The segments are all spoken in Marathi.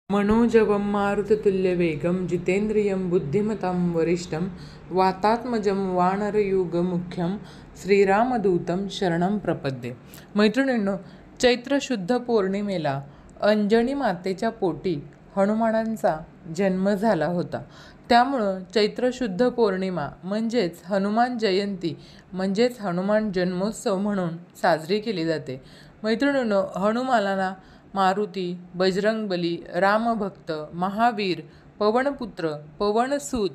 मनोजवं मारुततुल्यवेगं जितेन्द्रियं बुद्धिमतां वरिष्ठं वातात्मजं वानरयुगमुख्यं श्रीरामदूतं शरणं प्रपद्ये। मैत्रिणींनो, चैत्र शुद्ध पौर्णिमेला अंजनी मातेच्या पोटी हनुमानांचा जन्म झाला होता। त्यामुळं चैत्र शुद्ध पौर्णिमा म्हणजेच हनुमान जयंती म्हणजेच हनुमान जन्मोत्सव म्हणून साजरी केली जाते। मैत्रिणींनो, हनुमानाला मारुती, बजरंगबली, रामभक्त, महावीर, पवनपुत्र, पवनसूत,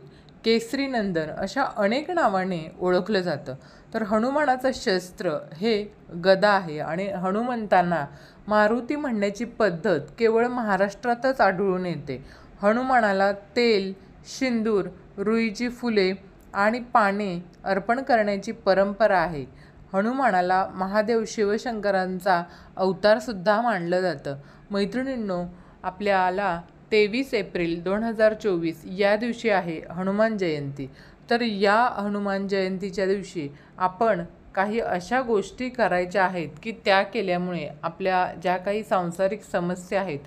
केसरीनंदन अशा अनेक नावाने ओळखलं जातं। तर हनुमानाचं शस्त्र हे गदा आहे आणि हनुमंतांना मारुती म्हणण्याची पद्धत केवळ महाराष्ट्रातच आढळून येते। हनुमानाला तेल, सिंदूर, रुईची फुले आणि पाने अर्पण करण्याची परंपरा आहे। हनुमानाला महादेव शिवशंकरांचा अवतारसुद्धा मानलं जातं। मैत्रिणींनो, आपल्याला 23 एप्रिल 2024 या दिवशी आहे हनुमान जयंती। तर या हनुमान जयंतीच्या दिवशी आपण काही अशा गोष्टी करायच्या आहेत की त्या केल्यामुळे आपल्या ज्या काही सांसारिक समस्या आहेत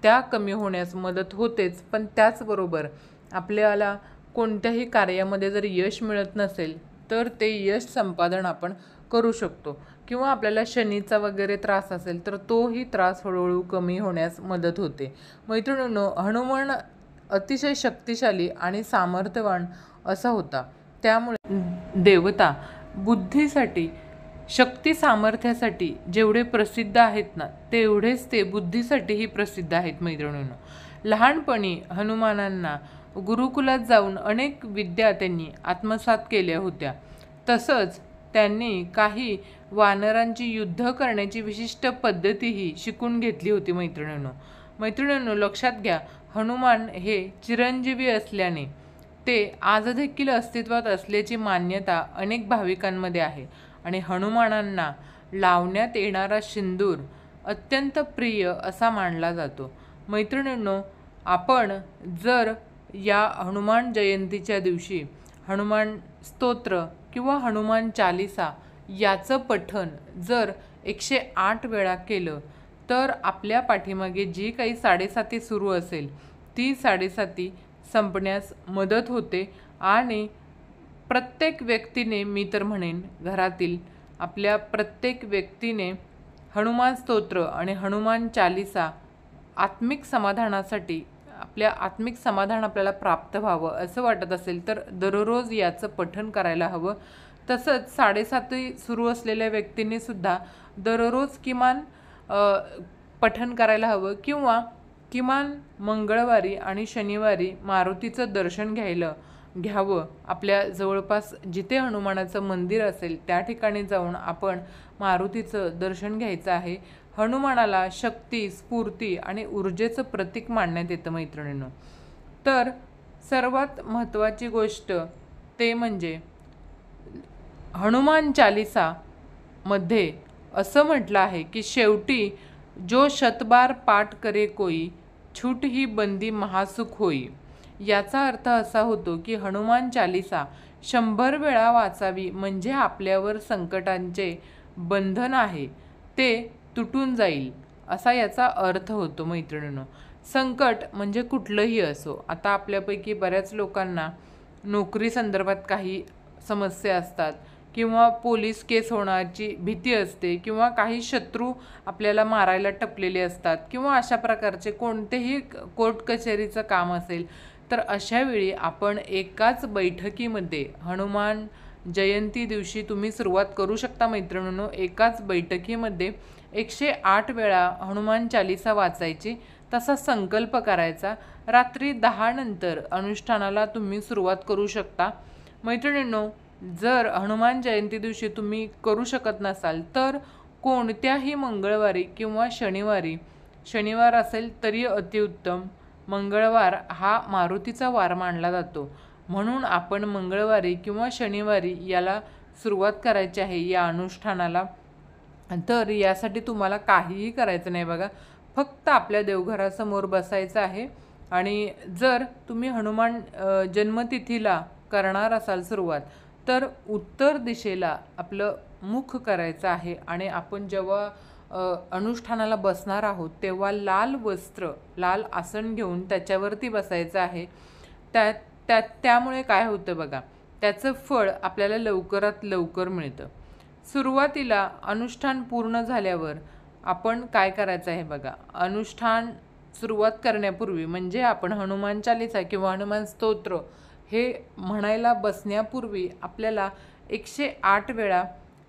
त्या कमी होण्यास मदत होतेच, पण त्याचबरोबर आपल्याला कोणत्याही कार्यामध्ये जर यश मिळत नसेल तर ते यश संपादन आपण करू शकतो, किंवा आपल्याला शनीचा वगैरे त्रास असेल तर तोही त्रास हळूहळू कमी होण्यास मदत होते। मैत्रिणींनो, हनुमान अतिशय शक्तिशाली आणि सामर्थ्यवान असा होता। त्यामुळे देवता बुद्धीसाठी, शक्ती सामर्थ्यासाठी जेवढे प्रसिद्ध आहेत ना तेवढेच ते बुद्धीसाठीही प्रसिद्ध आहेत। मैत्रिणींनो, लहानपणी हनुमानांना गुरुकुलात जाऊन अनेक विद्या त्यांनी आत्मसात केल्या होत्या। तसंच त्यांनी काही वानरांची युद्ध करण्याची विशिष्ट पद्धतीही शिकून घेतली होती। मैत्रिणींनो, लक्षात घ्या, हनुमान हे चिरंजीवी असल्याने ते आज देखील अस्तित्वात असल्याची मान्यता अनेक भाविकांमध्ये आहे आणि हनुमानांना लावण्यात येणारा सिंदूर अत्यंत प्रिय असा मानला जातो। मैत्रिणींनो, आपण जर या हनुमान जयंतीच्या दिवशी हनुमान स्तोत्र किंवा हनुमान चालीसा याचं पठण जर 108 वेळा केलं तर आपल्या पाठीमागे जी काही साडेसाती सुरू असेल ती साडेसाती संपण्यास मदत होते आणि प्रत्येक व्यक्तीने, मी तर म्हणेन घरातील आपल्या प्रत्येक व्यक्तीने हनुमान स्तोत्र आणि हनुमान चालीसा आत्मिक समाधानासाठी, आपल्या आत्मिक समाधान आपल्याला प्राप्त व्हावं असं वाटत असेल तर दररोज याचं पठण करायला हवं। तसंच साडेसाती सुरू असलेल्या व्यक्तींनी सुद्धा दररोज किमान पठण करायला हवं, किंवा किमान मंगळवारी आणि शनिवारी मारुतीचं दर्शन घ्यावं। आपल्या जवळपास जिथे हनुमानाचं मंदिर असेल त्या ठिकाणी जाऊन आपण मारुतीचं दर्शन घ्यायचं आहे। हनुमानाला शक्ती, स्फूर्ती आणि ऊर्जेचं प्रतीक मानण्यात येतं। मैत्रिणींनो, तर सर्वात महत्त्वाची गोष्ट ते म्हणजे हनुमान चालीसा मध्ये असं म्हटलं आहे की शेवटी जो शतबार पाठ करे कोई, छूट ही बंदी महासुख होई। याचा अर्थ असा होतो की हनुमान चालीसा 100 वेळा वाचावी म्हणजे आपल्यावर संकटांचे बंधन आहे ते तुटून जाईल असा याचा अर्थ होतो। मैत्रिणींनो, संकट म्हणजे कुठलंही असो, आता आपल्यापैकी बऱ्याच लोकांना नोकरी संदर्भात काही समस्या असतात, किंवा पोलीस केस होण्याची भीती असते, किंवा काही शत्रू आपल्याला मारायला टपलेले असतात, किंवा अशा प्रकारचे कोणतेही कोर्ट कचेरीचं काम असेल तर अशा वेळी आपण एकाच बैठकीमध्ये हनुमान जयंती दिवशी तुम्ही सुरुवात करू शकता। मैत्रिणींनो, एकाच बैठकीमध्ये 108 वेळा हनुमान चालीसा वाचायची, तसा संकल्प करायचा। रात्री 10 नंतर अनुष्ठानाला तुम्ही सुरुवात करू शकता। मैत्रिणींनो, जर हनुमान जयंती दिवशी तुम्ही करू शकत नसाल तर कोणत्याही मंगळवारी किंवा शनिवारी, शनिवार असेल तरी अतिउत्तम, मंगळवार हा मारुतीचा वार मानला जातो, म्हणून आपण मंगळवारी किंवा शनिवारी याला सुरुवात करायची आहे या अनुष्ठानाला। तर यासाठी तुम्हाला काहीही करायचं नाही बघा, फक्त आपल्या देवघरासमोर बसायचं आहे आणि जर तुम्ही हनुमान जन्मतिथीला करणार असाल सुरुवात तर उत्तर दिशेला आपलं मुख करायचं आहे आणि आपण जेव्हा अनुष्ठानाला बसणार आहोत तेव्हा लाल वस्त्र, लाल आसन घेऊन त्याच्यावरती बसायचं आहे. त्यामुळे काय होतं बघा, त्याचं फळ आपल्याला लवकरात लवकर मिळतं. सुरुवातीला अनुष्ठान पूर्ण झाल्यावर आपण काय करायचं आहे बघा, अनुष्ठान सुरुवात करण्यापूर्वी म्हणजे आपण हनुमान चालीसा किंवा हनुमान स्तोत्र हे म्हणायला बसण्यापूर्वी आपल्याला 108 वेळा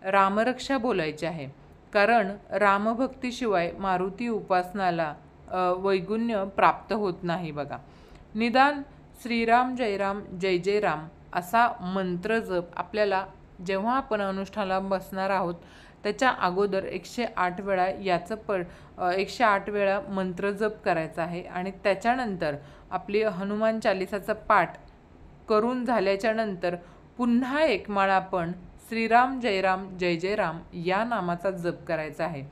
रामरक्षा बोलायची आहे. कारण रामभक्तीशिवाय मारुती उपासनाला वैगुण्य प्राप्त होत नाही बघा. निदान श्रीराम जय राम जय जय राम असा मंत्र जप आपल्याला जेव्हा आपण अनुष्ठानाला बसणार आहोत त्याच्या अगोदर 108 वेळा 108 वेळा मंत्र जप करायचा आहे. आणि त्याच्यानंतर आपली हनुमान चालिसाचा पाठ करून झाल्याच्या नंतर पुन्हा एक माळ आपण श्रीराम जय राम जय जय राम या नामाचा जप करायचा आहे.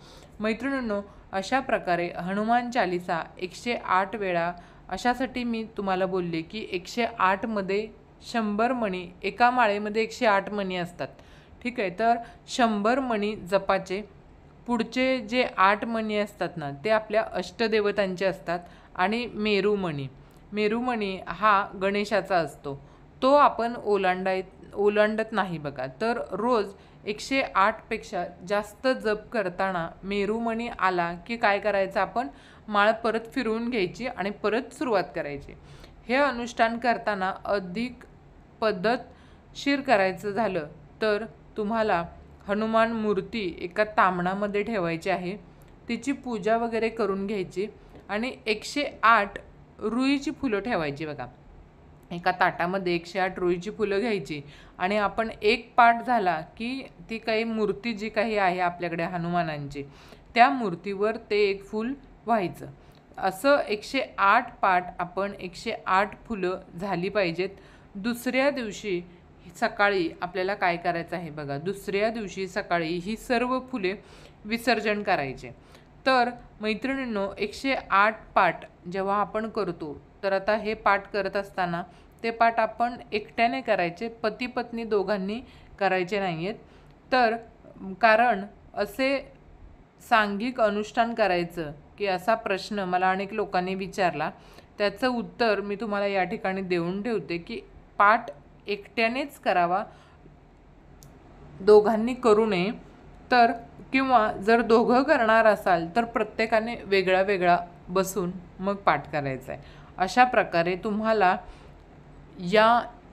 मैत्रिणींनो, अशा प्रकारे हनुमान चालिसा 108 वेळा, अशासाठी मी तुम्हाला बोलले की 108 मध्ये 100 मणी, एका माळेमध्ये 108 मणी असतात. ठीक आहे, तर 100 मणी जपाचे. पुढचे जे 8 मणी असतात ना ते आपल्या अष्टदेवतांचे असतात. आणि मेरुमणी हा गणेशाचा असतो, तो आपण ओलांडत नाही बघा. तर रोज 108 पेक्षा जास्त जप करताना मेरुमणी आला की काय करायचं, आपण माळ परत फिरवून घ्यायची आणि परत सुरुवात करायची. हे अनुष्ठान करताना अधिक पद्धतशीर करायचं झालं तर तुम्हाला हनुमान मूर्ती एका तामणामध्ये ठेवायची आहे, तिची पूजा वगैरे करून घ्यायची आणि 108 रुईची फुलं ठेवायची बघा. एका ताटामध्ये 108 रुईची फुलं घ्यायची आणि आपण एक पाठ झाला की ती काही मूर्ती जी काही आहे आपल्याकडे हनुमानांची, त्या मूर्तीवर ते एक फूल व्हायचं. असं 108 पाठ आपण 108 फुलं झाली पाहिजेत. दुसऱ्या दिवशी सकाळी आपल्याला काय करायचं आहे बघा, दुसऱ्या दिवशी सकाळी ही सर्व फुले विसर्जन करायचे. तर मैत्रिणींनो, 108 पाठ जेव्हा आपण करतो तर आता हे पाठ करत असताना ते पाठ आपण एकट्याने करायचे, पती पत्नी दोघांनी करायचे नाही आहेत. तर कारण असे सांघिक अनुष्ठान करायचं की असा प्रश्न मला अनेक लोकांनी विचारला, त्याचं उत्तर मी तुम्हाला या ठिकाणी देऊन ठेवते की पाठ एकट्यानेच करावा, दोघांनी करू नये. तर किंवा जर दोघं करणार असाल तर प्रत्येकाने वेगळा वेगळा बसून मग पाठ करायचा आहे. अशा प्रकारे तुम्हाला या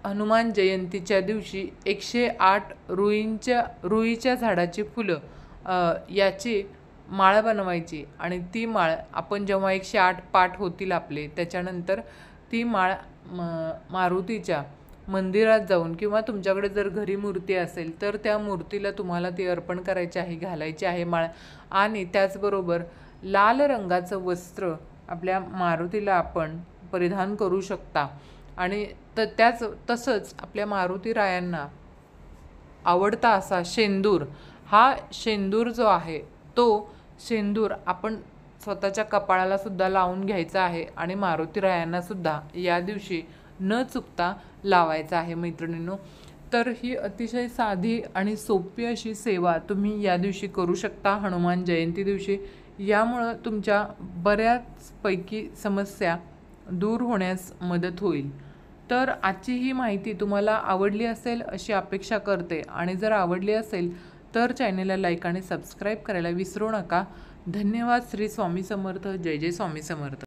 हनुमान जयंतीच्या दिवशी 108 रुईच्या झाडाची फुलं याची माळ बनवायची आणि ती माळ आपण जेव्हा 108 पाठ होतील आपले त्याच्यानंतर ती माळ मारुतीच्या मंदिरात जाऊन किंवा तुमच्याकडे जर घरी मूर्ती असेल तर त्या मूर्तीला तुम्हाला ती अर्पण करायची आहे, घालायची आहे माळ. आणि त्याचबरोबर लाल रंगाचं वस्त्र आपल्या मारुतीला आपण परिधान करू शकता. आणि तसंच आपल्या मारुतीरायांना आवडता असा शेंदूर, हा शेंदूर जो आहे तो शेंदूर आपण स्वतःच्या कपाळाला सुद्धा लावून घ्यायचा आहे आणि मारुतीरायांना सुद्धा या दिवशी न चुकता लावायचा आहे मैत्रिणींनो. तर ही अतिशय साधी आणि सोपी अशी सेवा तुम्ही या दिवशी करू शकता हनुमान जयंती दिवशी. यामुळं तुमच्या बऱ्याचपैकी समस्या दूर होण्यास मदत होईल. तर आजची ही माहिती तुम्हाला आवडली असेल अशी अपेक्षा करते आणि जर आवडली असेल तर चॅनलला लाईक आणि सबस्क्राईब करायला विसरू नका. धन्यवाद. श्री स्वामी समर्थ. जय जय स्वामी समर्थ.